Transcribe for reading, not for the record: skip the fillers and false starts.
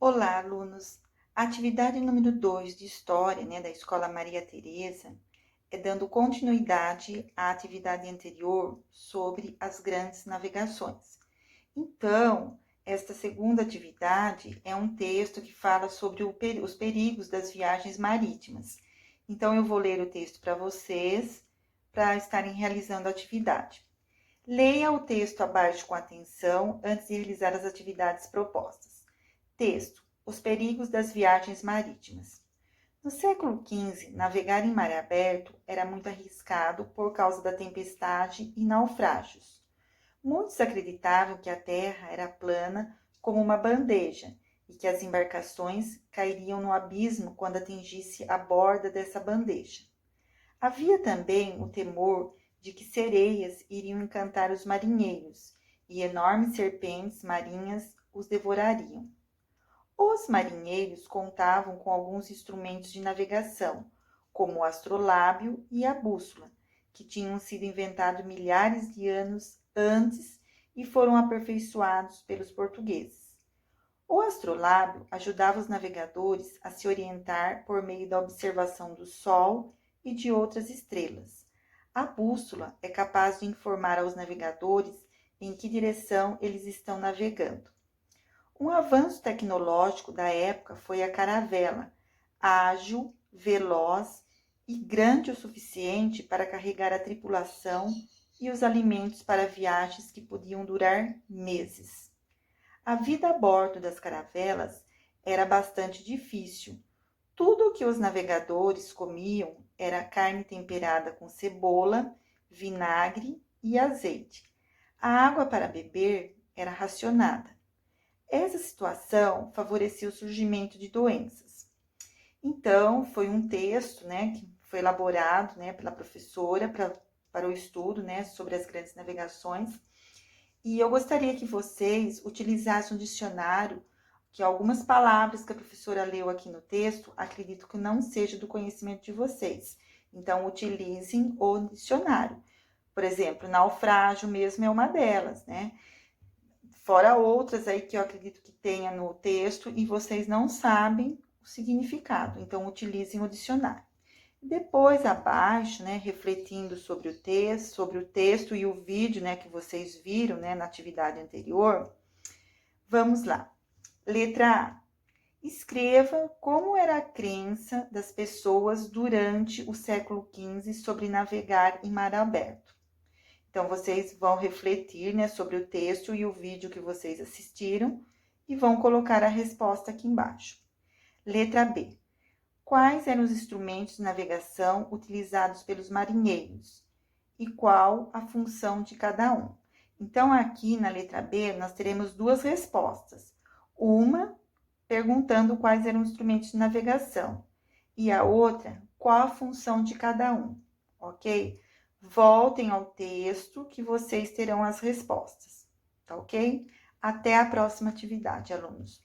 Olá, alunos! A atividade número 2 de História, da Escola Maria Tereza, é dando continuidade à atividade anterior sobre as grandes navegações. Então, esta segunda atividade é um texto que fala sobre os perigos das viagens marítimas. Então, eu vou ler o texto para vocês, para estarem realizando a atividade. Leia o texto abaixo com atenção antes de realizar as atividades propostas. Texto: Os perigos das viagens marítimas. No século XV, navegar em mar aberto era muito arriscado por causa da tempestade e naufrágios. Muitos acreditavam que a terra era plana como uma bandeja e que as embarcações cairiam no abismo quando atingisse a borda dessa bandeja. Havia também o temor de que sereias iriam encantar os marinheiros e enormes serpentes marinhas os devorariam. Os marinheiros contavam com alguns instrumentos de navegação, como o astrolábio e a bússola, que tinham sido inventados milhares de anos antes e foram aperfeiçoados pelos portugueses. O astrolábio ajudava os navegadores a se orientar por meio da observação do Sol e de outras estrelas. A bússola é capaz de informar aos navegadores em que direção eles estão navegando. Um avanço tecnológico da época foi a caravela, ágil, veloz e grande o suficiente para carregar a tripulação e os alimentos para viagens que podiam durar meses. A vida a bordo das caravelas era bastante difícil. Tudo o que os navegadores comiam era carne temperada com cebola, vinagre e azeite. A água para beber era racionada. Essa situação favorecia o surgimento de doenças. Então, foi um texto, que foi elaborado, pela professora para o estudo, sobre as grandes navegações. E eu gostaria que vocês utilizassem um dicionário, que algumas palavras que a professora leu aqui no texto, acredito que não seja do conhecimento de vocês. Então, utilizem o dicionário. Por exemplo, naufrágio mesmo é uma delas, Fora outras aí que eu acredito que tenha no texto e vocês não sabem o significado. Então, utilizem o dicionário. Depois, abaixo, refletindo sobre o texto e o vídeo, que vocês viram, na atividade anterior, vamos lá. Letra A. Escreva como era a crença das pessoas durante o século XV sobre navegar em mar aberto. Então, vocês vão refletir, sobre o texto e o vídeo que vocês assistiram e vão colocar a resposta aqui embaixo. Letra B. Quais eram os instrumentos de navegação utilizados pelos marinheiros e qual a função de cada um? Então, aqui na letra B, nós teremos duas respostas. Uma, perguntando quais eram os instrumentos de navegação, e a outra, qual a função de cada um, ok? Voltem ao texto que vocês terão as respostas, tá ok? Até a próxima atividade, alunos.